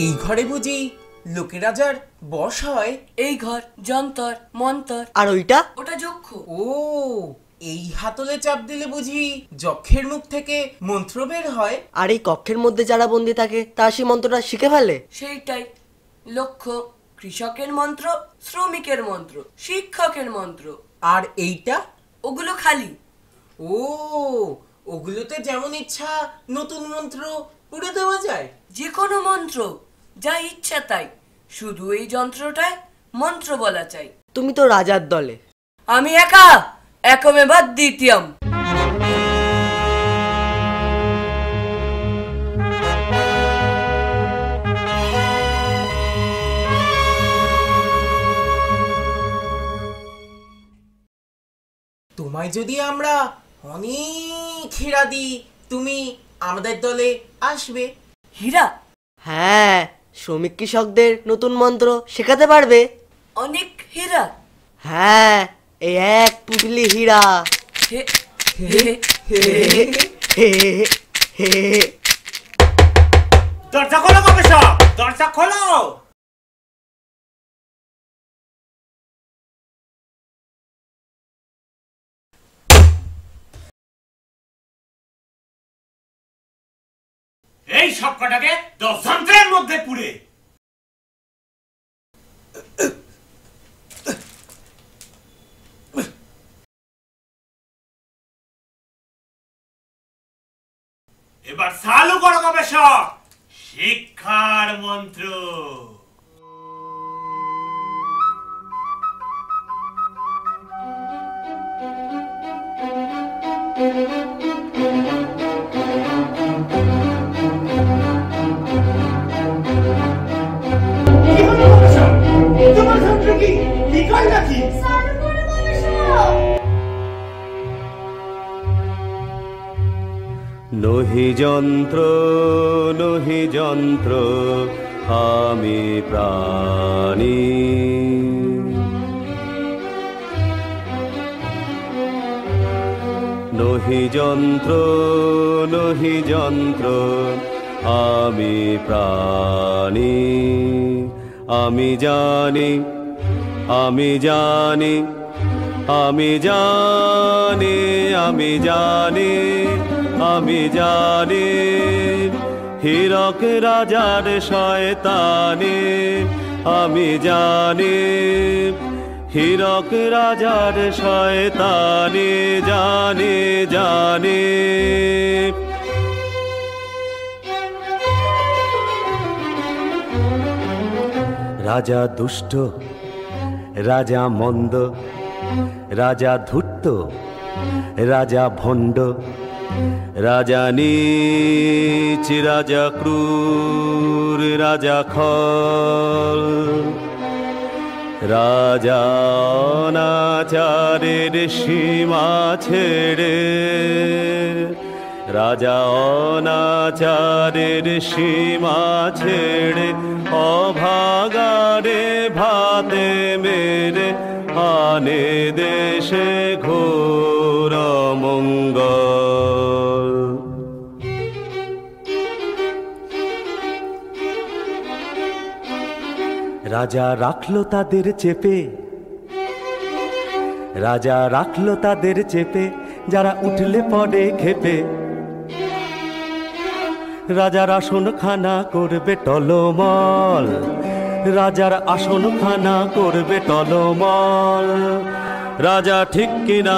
এই ঘরে বুঝি লোকে রাজার বশ হয়? এই ঘর যন্তর মন্তর। আর ওইটা? ওটা যক্ষ। ও, এই হাতলে চাপ দিলে বুঝি যক্ষের মুখ থেকে মন্ত্র বের হয়? আর এই কক্ষের মধ্যে যারা বন্দি থাকে তারা সেই মন্ত্রটা শিখে ফেলে? সেইটাই লক্ষ্য। কৃষকের মন্ত্র, শ্রমিকের মন্ত্র, শিক্ষকের মন্ত্র। আর এইটা? ওগুলো খালি। ও, ওগুলোতে যেমন ইচ্ছা নতুন মন্ত্র পুড়ে দেওয়া যায়? যে কোনো মন্ত্র, যা ইচ্ছা তাই। শুধু এই যন্ত্রটায় মন্ত্র বলা চাই। তুমি তো রাজার দলে। আমি একা একমেবাদ দ্বিতীয়ম। তোমায় যদি আমরা অনেক হীরা দিই, তুমি আমাদের দলে আসবে? হীরা? হ্যাঁ, শ্রমিক কৃষকদের নতুন মন্ত্র শেখাতে পারবে। অনেক হীরা? হ্যাঁ, এই এক পুটলি হীরা। দরজা খোলো গবেষক, দরজা খোলো। এই সব কটাকে 10 যন্ত্রের মধ্যে পুড়ে। এবার চালু করো গবেষক শিক্ষার মন্ত্র। নহি যন্ত্র নহি যন্ত্র আমি প্রাণী, নহি যন্ত্র নহি যন্ত্র আমি প্রাণী। আমি জানি আমি জানি আমি জানি আমি জানি আমি জানি হীরক রাজার শয়তানি। আমি জানি হীরক রাজার শয়তানি, জানি জানি। রাজা দুষ্ট, রাজা মন্দ, রাজা ধূর্ত, রাজা ভণ্ড, রাজা নীচ, রাজা ক্রূর, রাজা খল, রাজা অনাচারের সীমা ছেড়ে, রাজা অনাচারের সীমা ছেড়ে অভাগ মেরে আনে দেশে ঘোর মঙ্গল। রাজা রাখলো তাদের চেপে, রাজা রাখলো তাদের চেপে, যারা উঠলে পড়ে খেপে। রাজার আসন খানা করবে টলমল, রাজার আসন খানা করবে টলমল। রাজা ঠিক কিনা,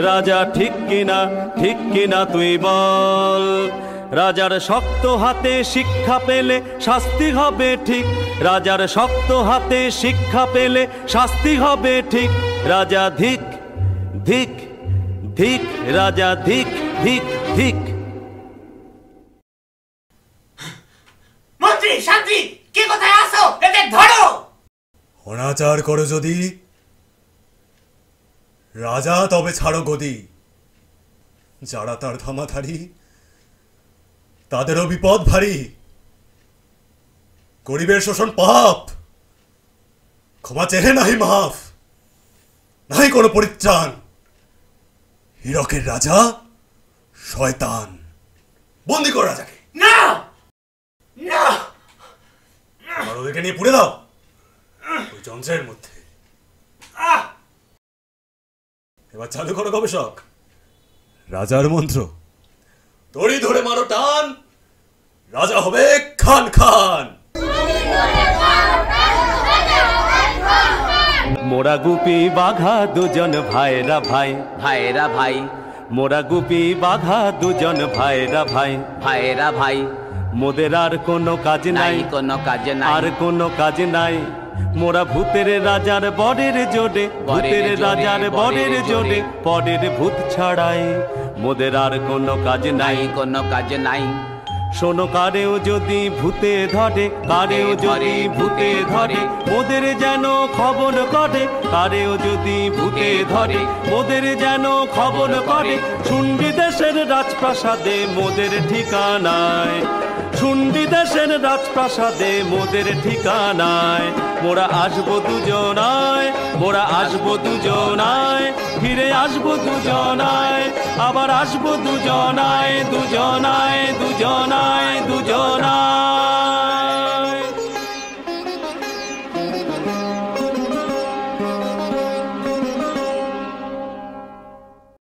রাজা ঠিক কিনা, ঠিক কিনা তুই বল। রাজার শক্ত হাতে শিক্ষা পেলে শাস্তি হবে ঠিক, রাজার শক্ত হাতে শিক্ষা পেলে শাস্তি হবে ঠিক। রাজা ধিক ধিক ধিক, রাজা ধিক ধিক ধিক। মন্ত্রী শান্তি কে কোথায় আসো, এদের ধরো। অনাচার করো যদি রাজা তবে ছাড়ো গদি। যারা তার ধামাধারি তাদেরও বিপদ ভারী। গরিবের শোষণ পাপ, ক্ষমা চেহে নাহি মাফ, নাই কোনো পরিত্রাণ। হীরকের রাজা শয়তান, বন্দি কর রাজাকে। না না, আর ওদেরকে নিয়ে পুড়ে দাও ওই যন্ত্রের মধ্যে। এবার চালু করো গবেষক রাজার মন্ত্র। দড়ি ধরে মারো টান, রাজা হবে খান খান। মোরা গুপি বাঘা দুজন ভাইরা ভাই, ভাইরা ভাই, মোরা গুপি বাঘা দুজন ভাইরা ভাই, ভাইরা ভাই, মোদের আর কোনো কাজ নাই নাই, কোনো কাজে নাই, আর কোনো কাজ নাই। মোরা ভূতের রাজার বরের জোরে, ভূতের রাজার বরের জোরে, পরের ভূত ছাড়াই। মোদের আর কোনো কাজ নাই, নাই কোনো কাজে নাই। শোনো কারেও যদি ভূতে ধরে, কারেও যদি ভূতে ধরে, মোদের যেন খবর করে। কারেও যদি ভূতে ধরে, মোদের যেন খবর করে। শুন্ডি দেশের রাজপ্রাসাদে মোদের ঠিকানায়, শুন্ডি দেশের রাজপ্রাসাদে মোদের ঠিকানায়। মোরা আসবো দুজনায়, মোরা আসবো দুজনায়, ফিরে আসবো দুজনায়, আবার আসবো দুজনায়, দুজনায়, দুজনায়, দুজনায়।